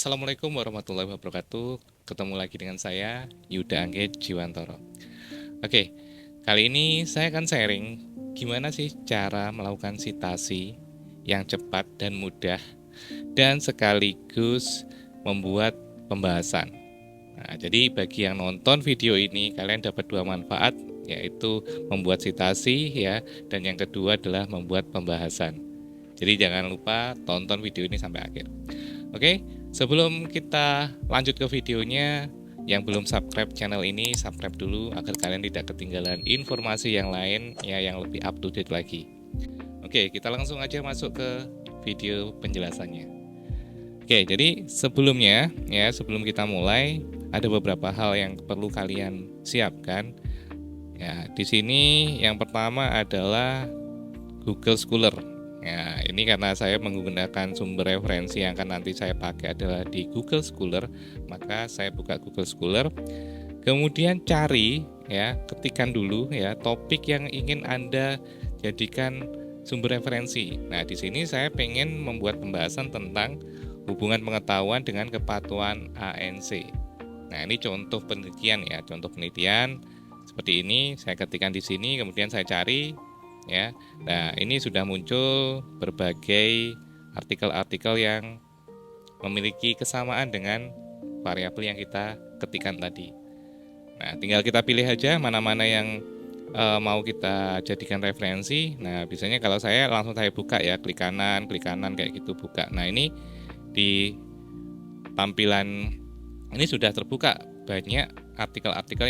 Assalamualaikum warahmatullahi wabarakatuh. Ketemu lagi dengan saya, Yuda Angget Jiwantoro. Oke, kali ini saya akan sharing gimana sih cara melakukan citasi yang cepat dan mudah dan sekaligus membuat pembahasan. Nah, jadi bagi yang nonton video ini, kalian dapat dua manfaat, yaitu membuat citasi ya, dan yang kedua adalah membuat pembahasan. Jadi jangan lupa tonton video ini sampai akhir. Oke, sebelum kita lanjut ke videonya, yang belum subscribe channel ini, subscribe dulu agar kalian tidak ketinggalan informasi yang lain ya yang lebih up to date lagi. Oke, kita langsung aja masuk ke video penjelasannya. Oke, jadi sebelum kita mulai, ada beberapa hal yang perlu kalian siapkan. Ya, di sini yang pertama adalah Google Scholar. Ya, ini karena saya menggunakan sumber referensi yang akan nanti saya pakai adalah di Google Scholar, maka saya buka Google Scholar. Kemudian ketikkan dulu ya topik yang ingin Anda jadikan sumber referensi. Nah, di sini saya pengen membuat pembahasan tentang hubungan pengetahuan dengan kepatuhan ANC. Nah, ini contoh penelitian ya, contoh penelitian seperti ini. Saya ketikkan di sini, kemudian saya cari. Ya, nah ini sudah muncul berbagai artikel-artikel yang memiliki kesamaan dengan variabel yang kita ketikkan tadi. Nah, tinggal kita pilih aja mana-mana yang mau kita jadikan referensi. Nah, biasanya kalau saya langsung saya buka ya, klik kanan kayak gitu buka. Nah, ini di tampilan ini sudah terbuka banyak artikel-artikel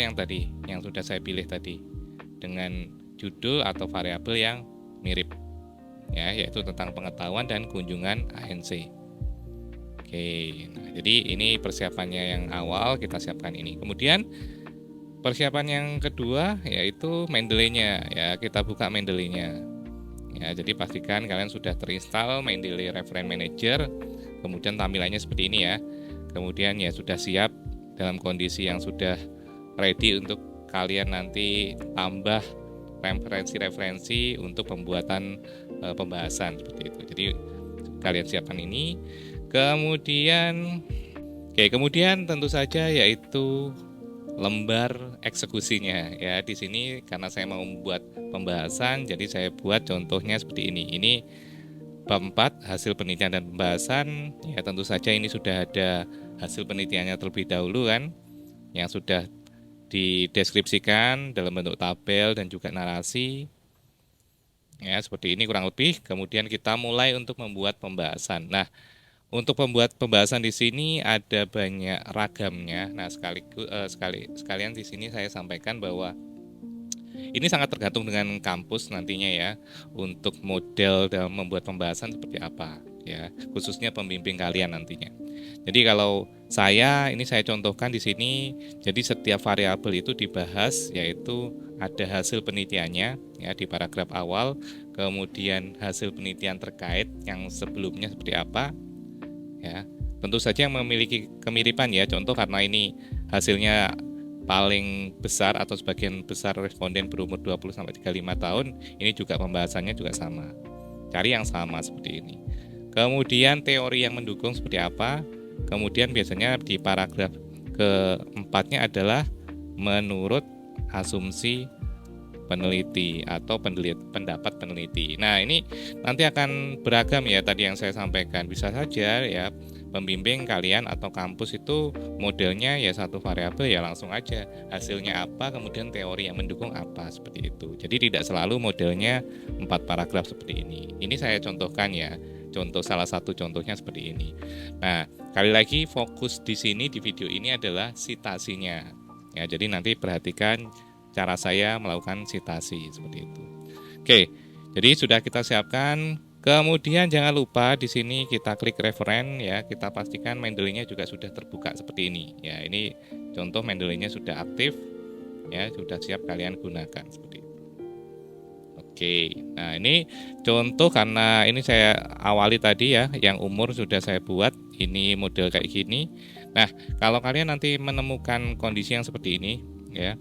yang sudah saya pilih tadi dengan judul atau variabel yang mirip ya, yaitu tentang pengetahuan dan kunjungan ANC. Oke, nah jadi ini persiapannya yang awal kita siapkan ini. Kemudian persiapan yang kedua yaitu Mendeley-nya ya, kita buka Mendeley-nya. Ya, jadi pastikan kalian sudah terinstall Mendeley Reference Manager. Kemudian tampilannya seperti ini ya. Kemudian ya sudah siap dalam kondisi yang sudah ready untuk kalian nanti tambah referensi-referensi untuk pembuatan pembahasan seperti itu. Jadi kalian siapkan ini. Kemudian tentu saja yaitu lembar eksekusinya ya. Di sini karena saya mau membuat pembahasan, jadi saya buat contohnya seperti ini. Ini bab 4 hasil penelitian dan pembahasan. Ya, tentu saja ini sudah ada hasil penelitiannya terlebih dahulu kan, yang sudah dideskripsikan dalam bentuk tabel dan juga narasi ya, seperti ini kurang lebih. Kemudian kita mulai untuk membuat pembahasan. Nah, untuk membuat pembahasan di sini ada banyak ragamnya. Nah, sekalian di sini saya sampaikan bahwa ini sangat tergantung dengan kampus nantinya ya, untuk model dalam membuat pembahasan seperti apa ya, khususnya pembimbing kalian nantinya. Jadi kalau saya contohkan di sini, jadi setiap variabel itu dibahas, yaitu ada hasil penelitiannya ya di paragraf awal, kemudian hasil penelitian terkait yang sebelumnya seperti apa ya. Tentu saja yang memiliki kemiripan ya, contoh karena ini hasilnya paling besar atau sebagian besar responden berumur 20-35 tahun, ini juga pembahasannya juga sama. Cari yang sama seperti ini. Kemudian teori yang mendukung seperti apa? Kemudian biasanya di paragraf keempatnya adalah menurut asumsi peneliti atau pendapat peneliti. Nah, ini nanti akan beragam ya tadi yang saya sampaikan. Bisa saja ya pembimbing kalian atau kampus itu modelnya ya satu variabel ya langsung aja hasilnya apa, kemudian teori yang mendukung apa, seperti itu. Jadi tidak selalu modelnya 4 paragraf seperti ini. Ini saya contohkan ya. Salah satu contohnya seperti ini. Nah, kali lagi fokus di sini di video ini adalah citasinya. Ya, jadi nanti perhatikan cara saya melakukan citasi seperti itu. Oke, jadi sudah kita siapkan. Kemudian jangan lupa di sini kita klik referen ya, kita pastikan Mendeley-nya juga sudah terbuka seperti ini. Ya, ini contoh Mendeley-nya sudah aktif ya, sudah siap kalian gunakan seperti itu. Oke, nah ini contoh karena ini saya awali tadi ya, yang umur sudah saya buat, ini model kayak gini. Nah, kalau kalian nanti menemukan kondisi yang seperti ini ya,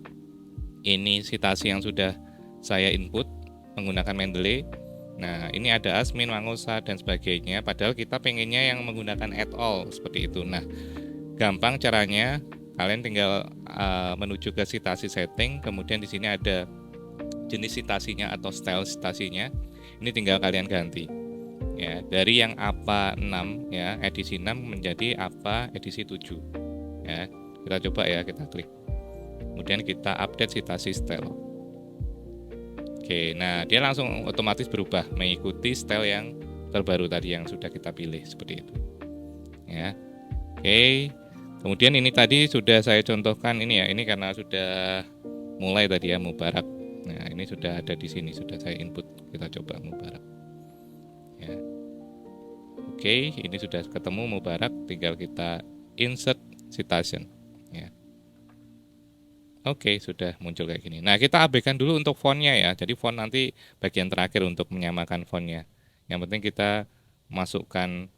ini citasi yang sudah saya input menggunakan Mendeley. Nah, ini ada Asmin, Mangusa, dan sebagainya. Padahal kita pengennya yang menggunakan add all seperti itu. Nah, gampang caranya. Kalian tinggal menuju ke citasi setting. Kemudian di sini ada jenis citasinya atau style citasinya. Ini tinggal kalian ganti. Ya, dari yang APA 6 ya, edisi 6 menjadi APA edisi 7. Ya, kita coba ya, kita klik. Kemudian kita update citasi style. Oke, nah dia langsung otomatis berubah mengikuti style yang terbaru tadi yang sudah kita pilih seperti itu. Ya. Oke. Kemudian ini tadi sudah saya contohkan ini ya, ini karena sudah mulai tadi ya Mubarak. Nah, ini sudah ada di sini, sudah saya input. Kita coba Mubarak. Ya. Oke, ini sudah ketemu Mubarak, tinggal kita insert citation. Ya. Oke, sudah muncul kayak gini. Nah, kita abaikan dulu untuk fontnya ya. Jadi font nanti bagian terakhir untuk menyamakan fontnya. Yang penting kita masukkan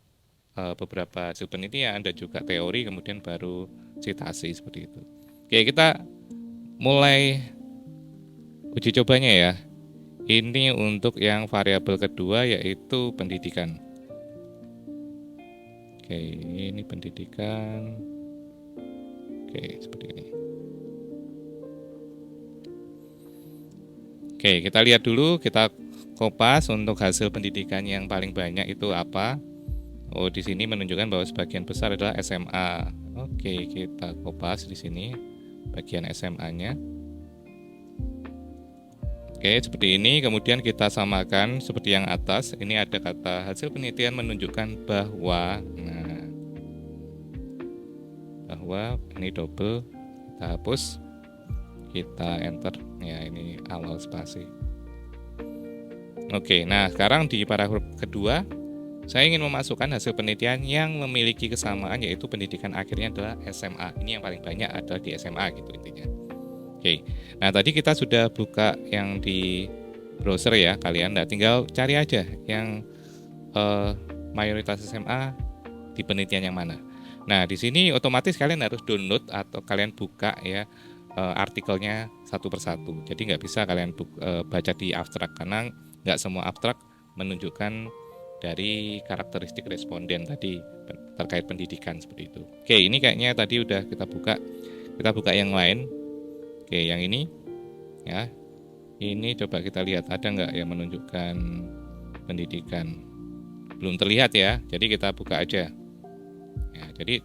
beberapa hasil penelitian dan juga teori, kemudian baru citasi seperti itu. Oke, kita mulai uji cobanya ya. Ini untuk yang variabel kedua yaitu pendidikan. Oke, ini pendidikan. Oke, seperti ini. Oke, kita lihat dulu, kita kopas untuk hasil pendidikan yang paling banyak itu apa. Oh, di sini menunjukkan bahwa sebagian besar adalah SMA. Oke, kita kopas di sini bagian SMA-nya. Oke, seperti ini. Kemudian kita samakan seperti yang atas. Ini ada kata hasil penelitian menunjukkan bahwa, bahwa ini double, kita hapus, kita enter. Ya, ini awal spasi. Oke, nah sekarang di paragraf kedua saya ingin memasukkan hasil penelitian yang memiliki kesamaan, yaitu pendidikan akhirnya adalah SMA. Ini yang paling banyak adalah di SMA gitu intinya. Oke, nah tadi kita sudah buka yang di browser ya kalian. Nah, tinggal cari aja yang mayoritas SMA di penelitian yang mana. Nah, di sini otomatis kalian harus download atau kalian buka ya artikelnya satu persatu. Jadi nggak bisa kalian baca di abstrak karena nggak semua abstrak menunjukkan dari karakteristik responden tadi terkait pendidikan seperti itu. Oke, ini kayaknya tadi udah kita buka. Kita buka yang lain. Oke, yang ini ya. Ini coba kita lihat ada nggak yang menunjukkan pendidikan. Belum terlihat ya. Jadi kita buka aja. Ya, jadi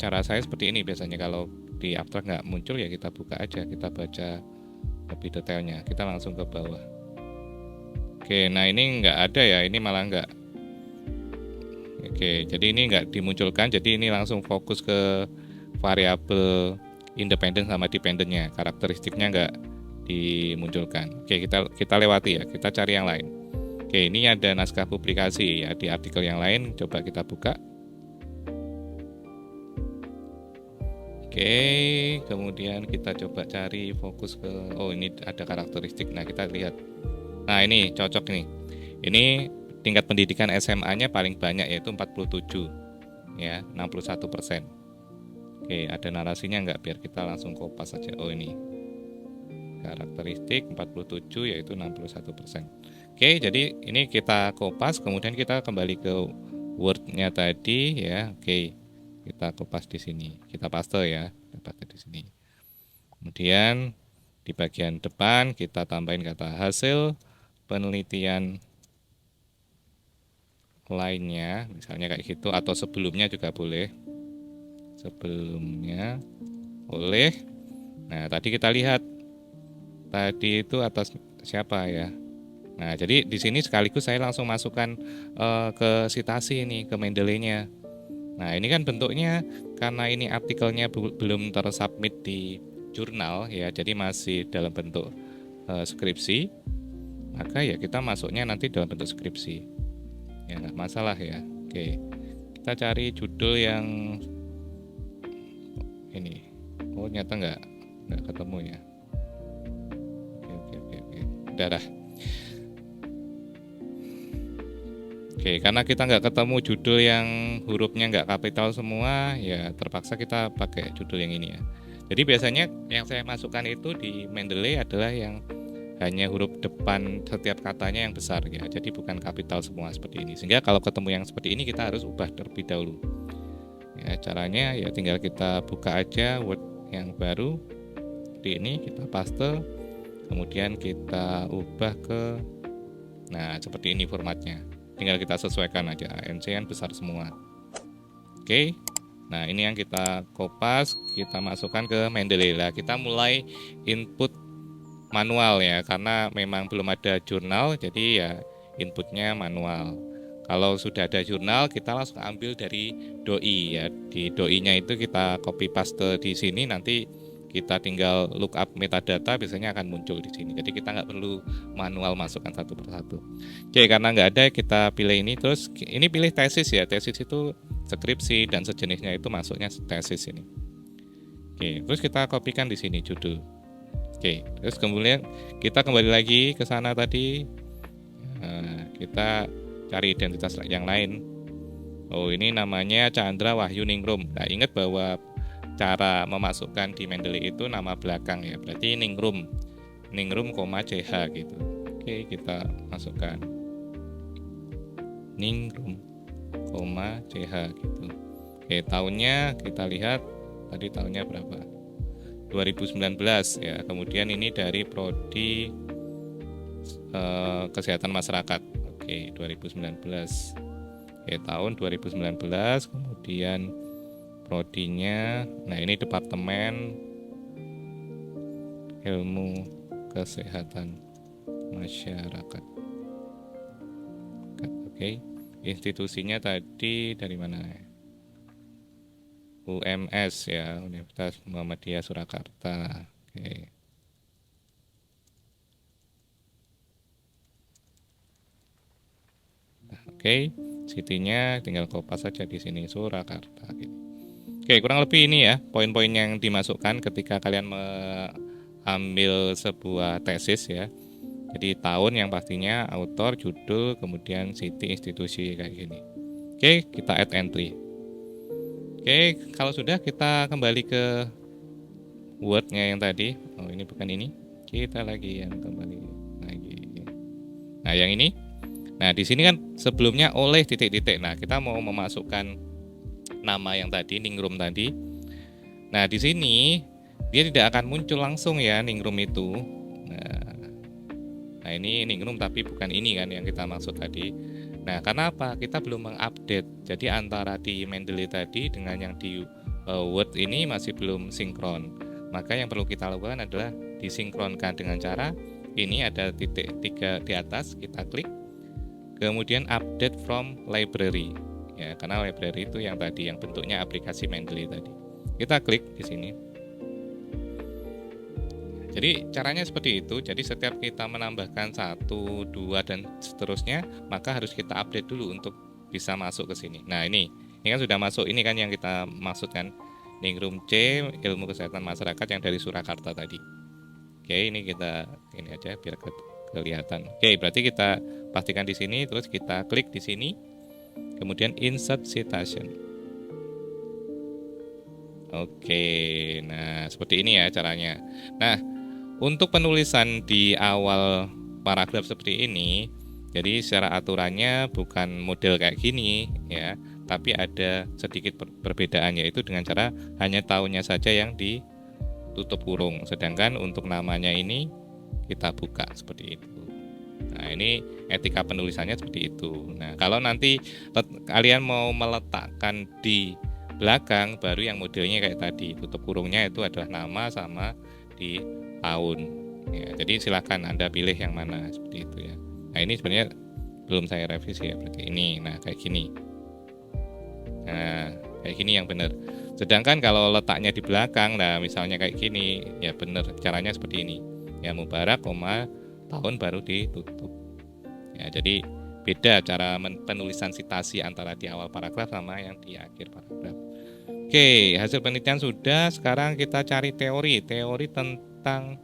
cara saya seperti ini biasanya kalau di abstrak nggak muncul ya kita buka aja, kita baca lebih detailnya. Kita langsung ke bawah. Oke, nah ini nggak ada ya, ini malah nggak. Oke, jadi ini nggak dimunculkan, jadi ini langsung fokus ke variabel independen sama dependennya, karakteristiknya nggak dimunculkan. Oke, kita lewati ya, kita cari yang lain. Oke, ini ada naskah publikasi ya di artikel yang lain, coba kita buka. Oke, kemudian kita coba cari fokus ke, oh ini ada karakteristik. Nah, kita lihat. Nah, ini cocok nih. Ini tingkat pendidikan SMA-nya paling banyak yaitu 47. Ya, 61%. Oke, ada narasinya nggak? Biar kita langsung kopas aja. Oh, ini. Karakteristik 47 yaitu 61%. Oke, jadi ini kita kopas, kemudian kita kembali ke Word-nya tadi ya. Oke. Kita kopas di sini, kita paste ya, paste di sini. Kemudian di bagian depan kita tambahin kata hasil penelitian lainnya, misalnya kayak gitu, atau sebelumnya juga boleh. Sebelumnya boleh. Nah, tadi kita lihat tadi itu atas siapa ya. Nah, jadi di sini sekaligus saya langsung masukkan ke citasi ini, ke Mendeley-nya. Nah, ini kan bentuknya karena ini artikelnya belum tersubmit di jurnal ya, jadi masih dalam bentuk skripsi, maka ya kita masuknya nanti dalam bentuk skripsi. Ya nggak masalah ya. Oke, kita cari judul yang ini. Oh, ternyata nggak ketemu ya. Oke. Udah dah. Oke, karena kita nggak ketemu judul yang hurufnya nggak kapital semua, ya terpaksa kita pakai judul yang ini ya. Jadi biasanya yang saya masukkan itu di Mendeley adalah yang hanya huruf depan setiap katanya yang besar ya, jadi bukan kapital semua seperti ini. Sehingga kalau ketemu yang seperti ini kita harus ubah terlebih dahulu. Ya, caranya ya tinggal kita buka aja Word yang baru seperti ini, kita paste, kemudian kita ubah ke, nah seperti ini formatnya. Tinggal kita sesuaikan aja, ANC kan besar semua. Oke. Nah, ini yang kita kopas, kita masukkan ke Mendeley. Nah, kita mulai input manual ya, karena memang belum ada jurnal, jadi ya inputnya manual. Kalau sudah ada jurnal, kita langsung ambil dari doi ya. Di doi-nya itu kita copy paste di sini, nanti kita tinggal lookup metadata, biasanya akan muncul di sini. Jadi kita nggak perlu manual masukkan satu persatu. Oke, karena nggak ada, kita pilih ini. Terus ini pilih tesis ya. Tesis itu skripsi dan sejenisnya, itu masuknya tesis ini. Oke, terus kita kopikan di sini judul. Oke, terus kemudian kita kembali lagi ke sana tadi. Kita cari identitas yang lain. Oh, ini namanya Chandra Wahyu Ningrum. Nah, ingat bahwa cara memasukkan di Mendeley itu nama belakang ya. Berarti Ningrum, CH gitu. Oke, kita masukkan Ningrum, CH gitu. Oke, tahunnya kita lihat tadi tahunnya berapa? 2019 ya. Kemudian ini dari prodi kesehatan masyarakat. Oke, 2019. Oke, tahun 2019, kemudian prodinya, nah ini Departemen Ilmu Kesehatan Masyarakat. Oke, institusinya tadi dari mana ya? UMS ya, Universitas Muhammadiyah Surakarta. Oke. Oke, city-nya tinggal kopas saja di sini, Surakarta. Oke, kurang lebih ini ya poin-poin yang dimasukkan ketika kalian mengambil sebuah tesis ya. Jadi tahun yang pastinya, author, judul, kemudian city, institusi kayak gini. Oke, kita add entry. Oke, kalau sudah kita kembali ke Word-nya yang tadi. Oh, ini bukan ini. Kita lagi yang kembali lagi. Nah, yang ini. Nah, di sini kan sebelumnya oleh titik-titik. Nah, kita mau memasukkan nama yang tadi, Ningrum tadi. Nah, di sini dia tidak akan muncul langsung ya Ningrum itu. Nah, ini Ningrum tapi bukan ini kan yang kita maksud tadi. Nah, karena apa? Kita belum mengupdate. Jadi antara di Mendeley tadi dengan yang di Word ini masih belum sinkron. Maka yang perlu kita lakukan adalah disinkronkan dengan cara ini ada titik 3 di atas, kita klik. Kemudian update from library. Ya, karena library itu yang tadi yang bentuknya aplikasi Mendeley tadi. Kita klik di sini. Jadi caranya seperti itu. Jadi setiap kita menambahkan 1, 2 dan seterusnya, maka harus kita update dulu untuk bisa masuk ke sini. Nah, ini kan sudah masuk. Ini kan yang kita maksudkan, Ningrum C, Ilmu Kesehatan Masyarakat yang dari Surakarta tadi. Oke, ini kita ini aja biar kelihatan. Oke, berarti kita pastikan di sini, terus kita klik di sini, kemudian insert citation. Oke, nah seperti ini ya caranya. Nah, untuk penulisan di awal paragraf seperti ini, jadi secara aturannya bukan model kayak gini ya, tapi ada sedikit perbedaan, yaitu dengan cara hanya tahunnya saja yang ditutup kurung, sedangkan untuk namanya ini kita buka seperti itu. Nah, ini etika penulisannya seperti itu. Nah, kalau nanti kalian mau meletakkan di belakang, baru yang modelnya kayak tadi, tutup kurungnya itu adalah nama sama di tahun. Ya, jadi silakan Anda pilih yang mana seperti itu ya. Nah, ini sebenarnya belum saya revisi ya, berarti ini. Nah, kayak gini. Nah, kayak gini yang benar. Sedangkan kalau letaknya di belakang, nah misalnya kayak gini, ya benar caranya seperti ini. Ya, Mubarak, tahun baru ditutup. Ya, jadi beda cara penulisan sitasi antara di awal paragraf sama yang di akhir paragraf. Oke, hasil penelitian sudah. Sekarang kita cari teori tentang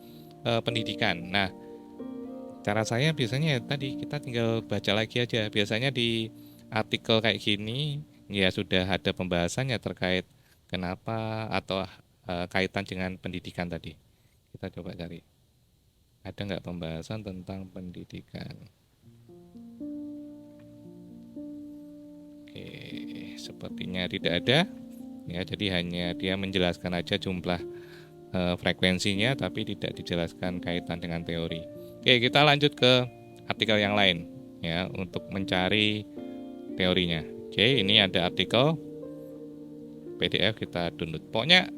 pendidikan. Nah, cara saya biasanya ya tadi kita tinggal baca lagi aja. Biasanya di artikel kayak gini ya sudah ada pembahasannya terkait kenapa atau kaitan dengan pendidikan tadi. Kita coba cari. Ada nggak pembahasan tentang pendidikan? Oke, sepertinya tidak ada. Ya, jadi hanya dia menjelaskan aja jumlah frekuensinya, tapi tidak dijelaskan kaitan dengan teori. Oke, kita lanjut ke artikel yang lain ya untuk mencari teorinya. Oke, ini ada artikel PDF, kita download. Pokoknya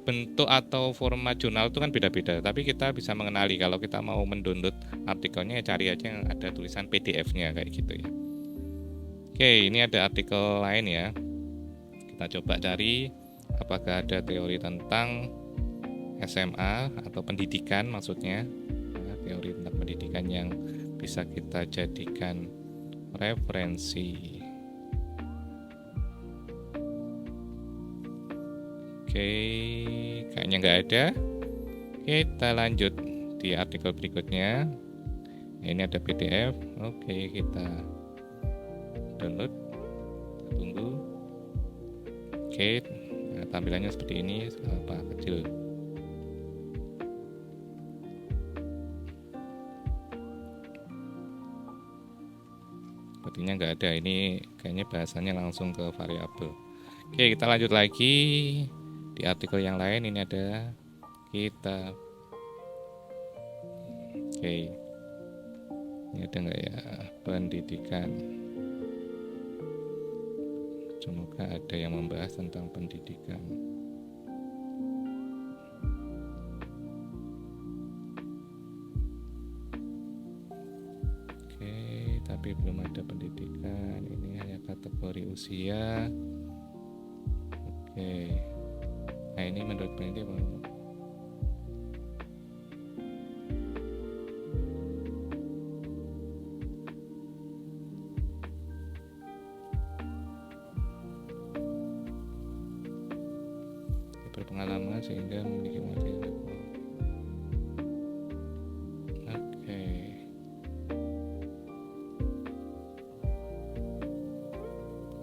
bentuk atau format jurnal itu kan beda-beda, tapi kita bisa mengenali kalau kita mau mendownload artikelnya ya cari aja yang ada tulisan PDF-nya kayak gitu ya. Oke, ini ada artikel lain ya. Kita coba cari apakah ada teori tentang SMA atau pendidikan maksudnya. Nah, teori tentang pendidikan yang bisa kita jadikan referensi. Oke, kayaknya nggak ada. Kita lanjut di artikel berikutnya. Ini ada PDF. Oke, kita download. Kita tunggu. Oke, nah, tampilannya seperti ini, apa kecil. Sepertinya nggak ada. Ini kayaknya bahasannya langsung ke variabel. Oke, kita lanjut lagi. Di artikel yang lain ini ada kita. Oke, ini ada nggak ya pendidikan? Semoga ada yang membahas tentang pendidikan. Oke, tapi belum ada pendidikan. Ini hanya kategori usia. Oke. Nah, ini menurut peneliti berpengalaman sehingga memiliki materi. Oke.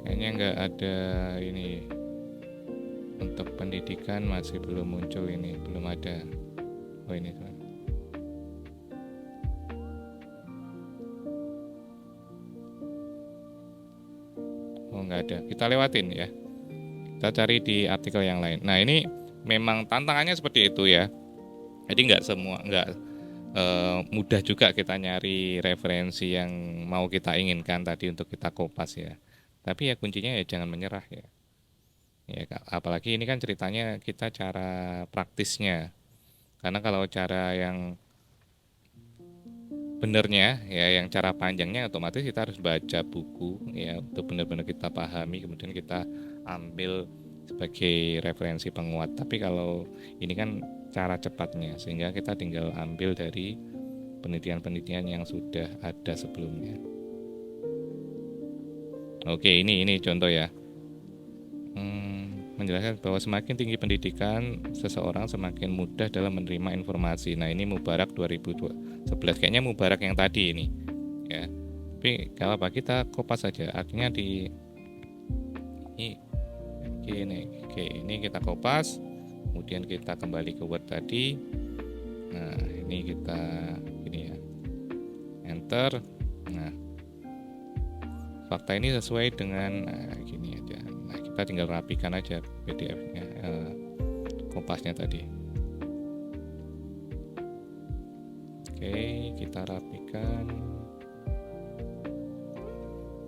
Kayaknya nggak ada ini. Untuk pendidikan masih belum muncul ini, belum ada. Oh ini teman. Oh nggak ada. Kita lewatin ya. Kita cari di artikel yang lain. Nah ini memang tantangannya seperti itu ya. Jadi nggak mudah juga kita nyari referensi yang mau kita inginkan tadi untuk kita kopas ya. Tapi ya kuncinya ya jangan menyerah ya. Ya, apalagi ini kan ceritanya kita cara praktisnya. Karena kalau cara yang benernya ya, yang cara panjangnya otomatis kita harus baca buku ya untuk benar-benar kita pahami, kemudian kita ambil sebagai referensi penguat. Tapi kalau ini kan cara cepatnya, sehingga kita tinggal ambil dari penelitian-penelitian yang sudah ada sebelumnya. Oke, ini contoh ya. Menjelaskan bahwa semakin tinggi pendidikan seseorang semakin mudah dalam menerima informasi. Nah ini Mubarak 2011, kayaknya Mubarak yang tadi ini ya. Tapi kalau apa kita kopas saja, artinya di ini kita kopas, kemudian kita kembali ke Word tadi. Nah ini kita ini ya, enter. Nah fakta ini sesuai dengan gini aja. Nah, kita tinggal rapikan aja PDF-nya, kompasnya tadi. Oke, kita rapikan.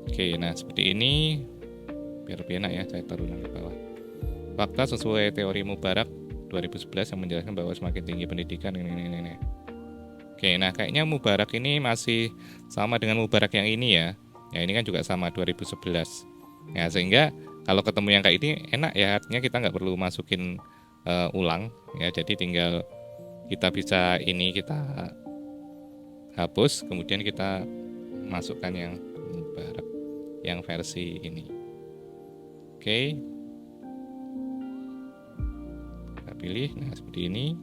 Oke, nah seperti ini. Biar lebih enak ya, saya taruh di bawah. Fakta sesuai teori Mubarak 2011 yang menjelaskan bahwa semakin tinggi pendidikan ini. Oke, nah kayaknya Mubarak ini masih sama dengan Mubarak yang ini ya. Ya ini kan juga sama 2011. Ya sehingga kalau ketemu yang kayak ini enak ya, artinya kita nggak perlu masukin ulang ya, jadi tinggal kita bisa ini kita hapus, kemudian kita masukkan yang Mubarak yang versi ini. Oke, kita pilih, nah seperti ini.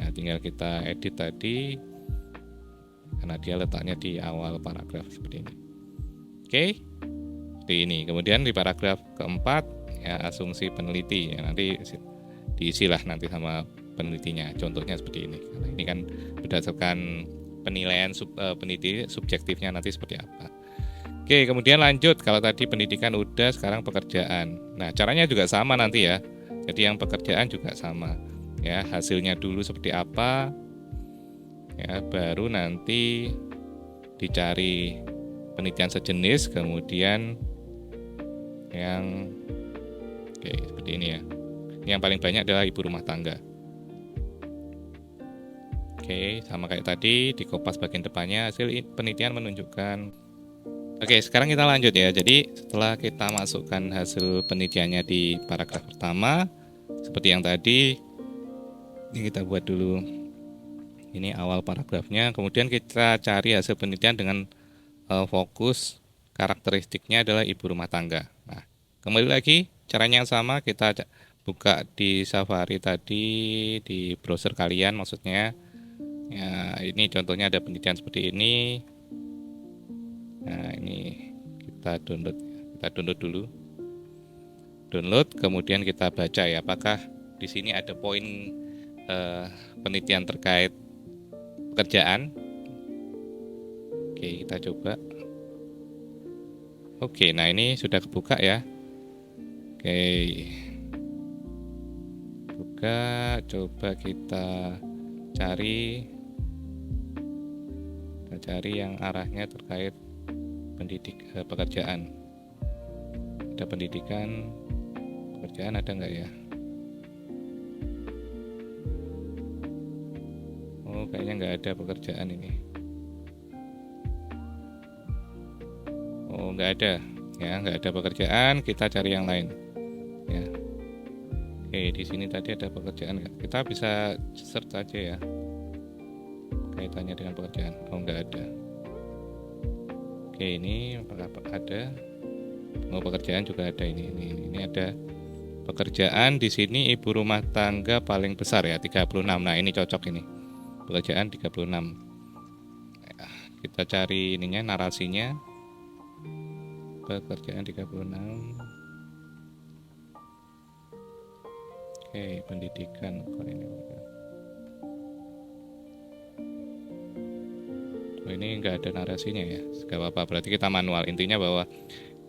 Nah tinggal kita edit tadi karena dia letaknya di awal paragraf seperti ini. Oke. Seperti ini. Kemudian di paragraf keempat ya asumsi peneliti ya, nanti diisilah nanti sama penelitinya. Contohnya seperti ini. Karena ini kan berdasarkan penilaian peneliti subjektifnya nanti seperti apa. Oke, kemudian lanjut. Kalau tadi pendidikan udah, sekarang pekerjaan. Nah, caranya juga sama nanti ya. Jadi yang pekerjaan juga sama. Ya, hasilnya dulu seperti apa. Ya, baru nanti dicari penelitian sejenis, kemudian yang seperti ini ya. Yang paling banyak adalah ibu rumah tangga. Sama kayak tadi, di kopas bagian depannya hasil penelitian menunjukkan. Sekarang kita lanjut ya. Jadi setelah kita masukkan hasil penelitiannya di paragraf pertama, seperti yang tadi, ini kita buat dulu. Ini awal paragrafnya. Kemudian kita cari hasil penelitian dengan fokus karakteristiknya adalah ibu rumah tangga. Nah, kembali lagi caranya yang sama. Kita buka di Safari tadi, di browser kalian maksudnya. Ya, ini contohnya ada penelitian seperti ini. Nah, ini kita download dulu. Download, kemudian kita baca ya, apakah di sini ada poin penelitian terkait pekerjaan. Kita coba. Nah ini sudah kebuka ya. Buka, coba kita cari yang arahnya terkait pekerjaan. Ada pendidikan, pekerjaan ada nggak ya? Kayaknya nggak ada pekerjaan ini. Nggak ada ya, nggak ada pekerjaan. Kita cari yang lain ya. Di sini tadi ada pekerjaan nggak? Kita bisa search aja ya, kaitannya dengan pekerjaan. Nggak ada. Ini apakah ada? Pekerjaan juga ada ini ada pekerjaan di sini ibu rumah tangga paling besar ya 36. Nah, ini cocok ini. Pekerjaan 36. Kita cari ininya, narasinya. Pekerjaan 36. Pendidikan ini nggak ada narasinya ya. Nggak apa-apa, berarti kita manual. Intinya bahwa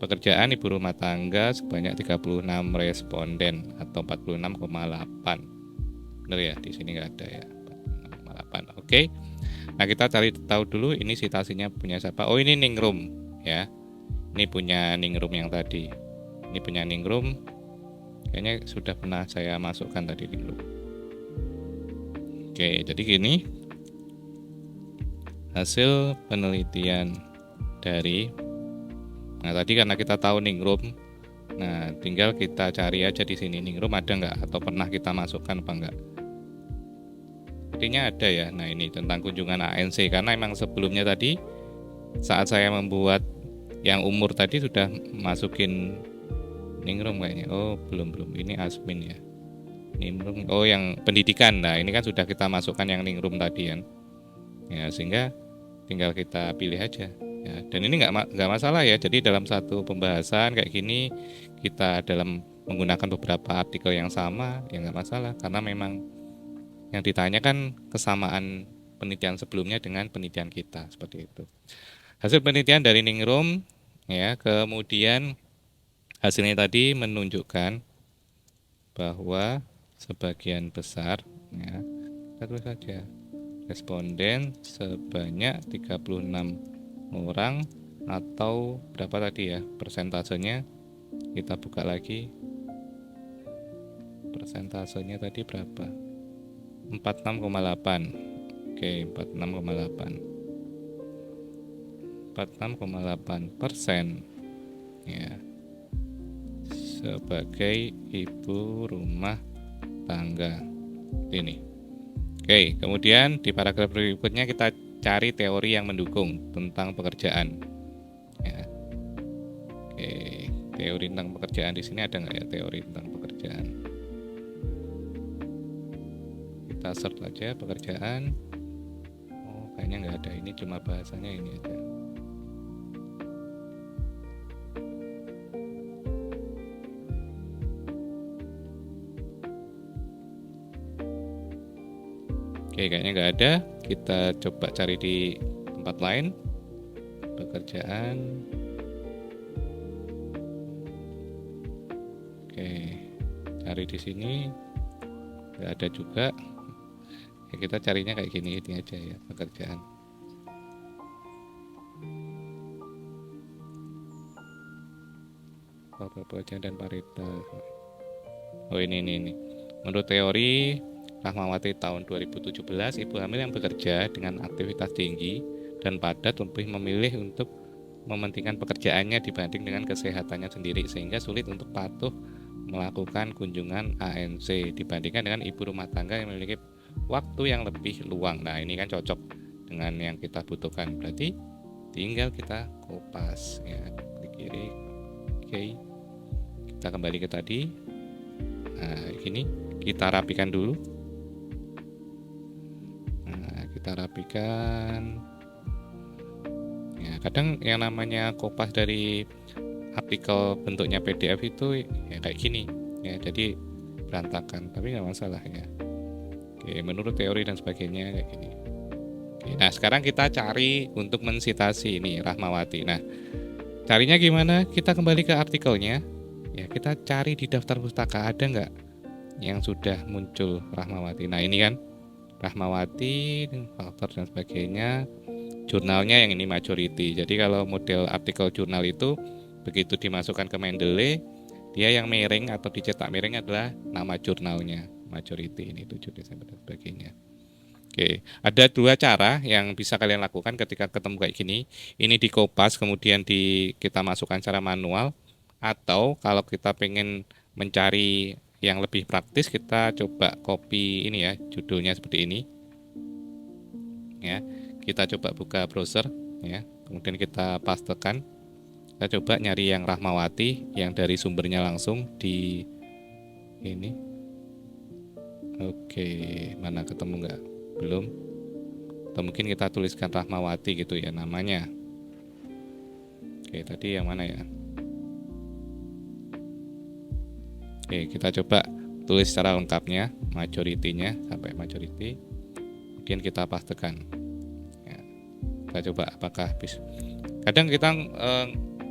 pekerjaan ibu rumah tangga sebanyak 36 responden atau 46,8. Benar ya, di sini nggak ada ya, 46,8. Nah, kita cari tahu dulu ini citasinya punya siapa. Ini Ningrum ya. Ini punya Ningrum yang tadi. Ini punya Ningrum. Kayaknya sudah pernah saya masukkan tadi Ningrum. Jadi gini hasil penelitian dari. Nah, tadi karena kita tahu Ningrum, nah tinggal kita cari aja di sini Ningrum ada nggak atau pernah kita masukkan apa enggak. Artinya ada ya. Nah, ini tentang kunjungan ANC, karena emang sebelumnya tadi saat saya membuat yang umur tadi sudah masukin Ningrum kayaknya. Belum. Ini Asmin ya. Ningrum. Yang pendidikan. Nah, ini kan sudah kita masukkan yang Ningrum tadi kan. Ya, sehingga tinggal kita pilih aja. Ya, dan ini nggak masalah ya. Jadi dalam satu pembahasan kayak gini kita dalam menggunakan beberapa artikel yang sama ya nggak masalah, karena memang yang ditanya kan kesamaan penelitian sebelumnya dengan penelitian kita seperti itu. Hasil penelitian dari Ningrum ya, kemudian hasilnya tadi menunjukkan bahwa sebagian besar ya, kita tulis saja responden sebanyak 36 orang atau berapa tadi ya persentasenya, kita buka lagi persentasenya tadi berapa, 46,8. 46,8% ya sebagai ibu rumah tangga ini. Kemudian di paragraf berikutnya kita cari teori yang mendukung tentang pekerjaan. Ya. Teori tentang pekerjaan di sini ada nggak ya teori tentang pekerjaan? Kita search aja pekerjaan. Kayaknya nggak ada. Ini cuma bahasanya ini aja. Oke, kayaknya nggak ada. Kita coba cari di tempat lain. Pekerjaan. Oke, cari di sini. Nggak ada juga. Ya, kita carinya kayak gini aja ya, pekerjaan. Pekerjaan dan paritas. Oh ini. Menurut teori Rahmawati tahun 2017, ibu hamil yang bekerja dengan aktivitas tinggi dan padat lebih memilih untuk mementingkan pekerjaannya dibanding dengan kesehatannya sendiri, sehingga sulit untuk patuh melakukan kunjungan ANC dibandingkan dengan ibu rumah tangga yang memiliki waktu yang lebih luang. Nah, ini kan cocok dengan yang kita butuhkan. Berarti tinggal kita kopas ya, klik kiri. Oke. Kita kembali ke tadi. Nah, ini kita rapikan dulu. Nah, kita rapikan. Ya, kadang yang namanya kopas dari artikel bentuknya PDF itu ya kayak gini ya, jadi berantakan, tapi nggak masalah ya. Oke, menurut teori dan sebagainya kayak gini. Oke, nah sekarang kita cari untuk mensitasi ini Rahmawati. Nah, carinya gimana? Kita kembali ke artikelnya ya, kita cari di daftar pustaka ada nggak yang sudah muncul Rahmawati. Nah ini kan Rahmawati, faktor dan sebagainya. Jurnalnya yang ini majority. Jadi kalau model artikel jurnal itu begitu dimasukkan ke Mendeley, dia yang miring atau dicetak miring adalah nama jurnalnya, majority ini 7 Desember dan sebagainya. Oke, ada dua cara yang bisa kalian lakukan ketika ketemu kayak gini. Ini di Kopas, kemudian kita masukkan secara manual, atau kalau kita pengen mencari yang lebih praktis, kita coba copy ini ya, judulnya seperti ini. Ya, kita coba buka browser ya, kemudian kita pastekan. Kita coba nyari yang Rahmawati yang dari sumbernya langsung di ini. Oke, mana ketemu nggak? Belum. Atau mungkin kita tuliskan Rahmawati gitu ya namanya. Oke, tadi yang mana ya? Oke, kita coba tulis secara lengkapnya, majority-nya sampai majority. Kemudian kita pastekan. Ya, kita coba apakah bisa. Kadang kita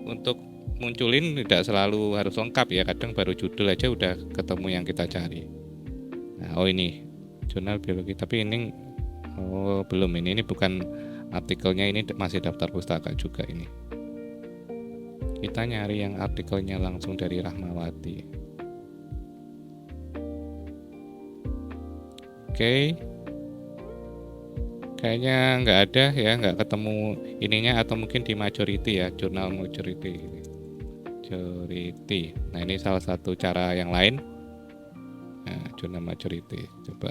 untuk munculin tidak selalu harus lengkap ya, kadang baru judul aja udah ketemu yang kita cari. Nah, oh ini jurnal biologi, tapi ini belum, ini bukan artikelnya, ini masih daftar pustaka juga ini. Kita nyari yang artikelnya langsung dari Rahmawati. Oke. Kayaknya nggak ada ya, nggak ketemu ininya, atau mungkin di majority ya, jurnal majority. Nah ini salah satu cara yang lain. Nah, jurnal majority, coba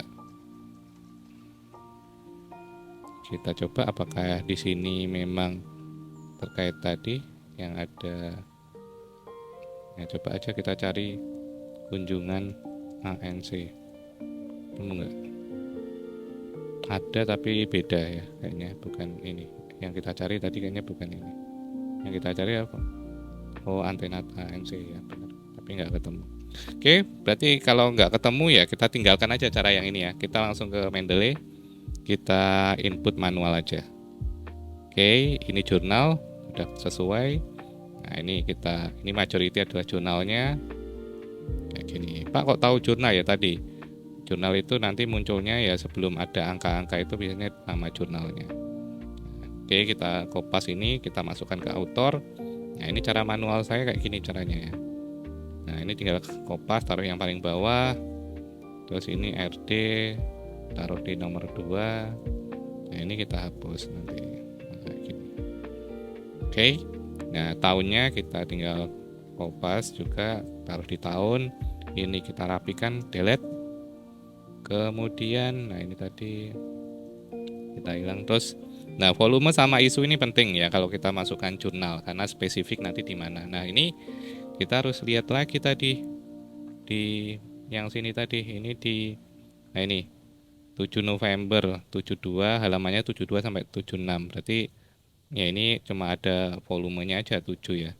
kita coba apakah di sini memang terkait tadi yang ada. Ya, coba aja kita cari kunjungan ANC, temu nggak? Ada tapi beda ya, kayaknya bukan ini yang kita cari tadi, kayaknya bukan ini yang kita cari. Apa? Oh, antenata ANC ya, benar, tapi nggak ketemu. Oke, berarti kalau nggak ketemu ya kita tinggalkan aja cara yang ini ya, kita langsung ke Mendeley, kita input manual aja. Oke, ini jurnal udah sesuai. Nah ini majority adalah jurnalnya kayak gini. Pak kok tahu jurnal ya tadi? Jurnal itu nanti munculnya ya sebelum ada angka-angka itu biasanya nama jurnalnya. Oke, kita kopas ini, kita masukkan ke author. Nah ini cara manual saya kayak gini caranya ya. Nah ini tinggal kopas, taruh yang paling bawah. Terus ini RD, taruh di nomor 2. Nah ini kita hapus nanti. Nah, gini. Oke, nah tahunnya kita tinggal kopas juga, taruh di tahun. Ini kita rapikan, delete. Kemudian, nah ini tadi kita hilang. Terus, nah volume sama isu ini penting ya kalau kita masukkan jurnal, karena spesifik nanti di mana. Nah ini kita harus lihat lagi tadi di yang sini tadi, ini di, nah ini 7 November 72, halamannya 72 sampai 76. Berarti ya ini cuma ada volumenya aja 7 ya.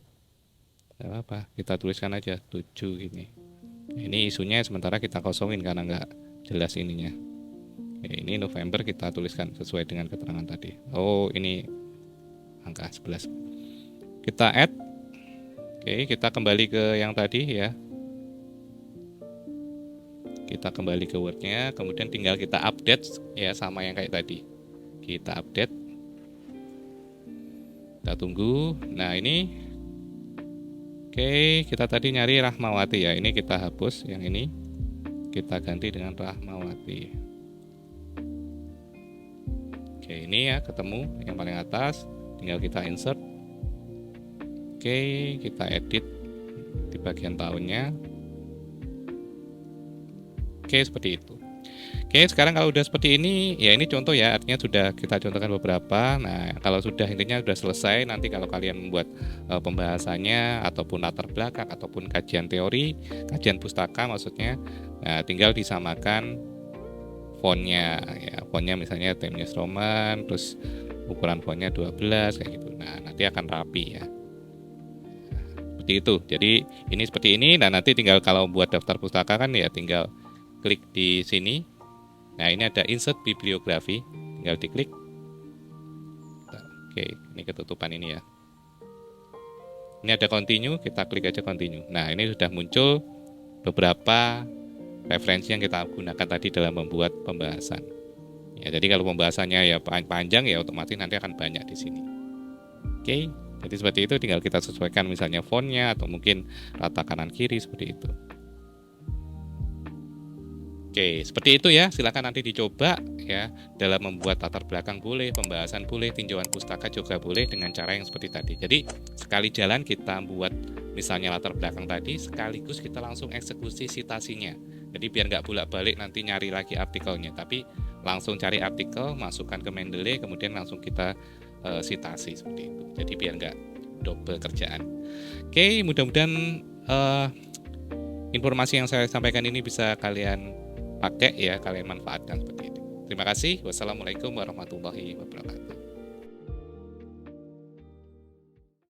Tidak apa, kita tuliskan aja 7 ini. Ini isunya sementara kita kosongin karena nggak jelas ininya. Ya, ini November kita tuliskan sesuai dengan keterangan tadi. Oh, ini angka 11. Kita add. Oke, kita kembali ke yang tadi ya. Kita kembali ke Word-nya, kemudian tinggal kita update ya sama yang kayak tadi. Kita update. Kita tunggu. Nah, ini oke, kita tadi nyari Rahmawati ya. Ini kita hapus yang ini. Kita ganti dengan Rahmawati. Oke, ini ya ketemu yang paling atas, tinggal kita insert. Oke, kita edit di bagian tahunnya. Oke, seperti itu. Oke, sekarang kalau udah seperti ini, ya ini contoh ya, artinya sudah kita contohkan beberapa. Nah, kalau sudah intinya sudah selesai, nanti kalau kalian membuat pembahasannya ataupun latar belakang ataupun kajian teori, kajian pustaka maksudnya, nah, tinggal disamakan fontnya ya, fontnya misalnya Times New Roman, terus ukuran fontnya 12 kayak gitu. Nah, nanti akan rapi ya. Seperti itu. Jadi ini seperti ini. Nah, nanti tinggal kalau buat daftar pustaka kan ya tinggal klik di sini. Nah, ini ada insert bibliografi, tinggal diklik. Oke, ini ketutupan ini ya. Ini ada continue, kita klik aja continue. Nah, ini sudah muncul beberapa referensi yang kita gunakan tadi dalam membuat pembahasan. Ya, jadi kalau pembahasannya ya panjang ya otomatis nanti akan banyak di sini. Oke, jadi seperti itu, tinggal kita sesuaikan misalnya fontnya atau mungkin rata kanan kiri seperti itu. Oke, seperti itu ya. Silakan nanti dicoba ya dalam membuat latar belakang boleh, pembahasan boleh, tinjauan pustaka juga boleh dengan cara yang seperti tadi. Jadi sekali jalan kita buat misalnya latar belakang tadi, sekaligus kita langsung eksekusi citasinya. Jadi biar nggak bolak-balik nanti nyari lagi artikelnya, tapi langsung cari artikel, masukkan ke Mendeley, kemudian langsung kita citasi seperti itu. Jadi biar nggak double kerjaan. Oke, mudah-mudahan informasi yang saya sampaikan ini bisa kalian pakai ya, kalian manfaatkan seperti itu. Terima kasih. Wassalamualaikum warahmatullahi wabarakatuh.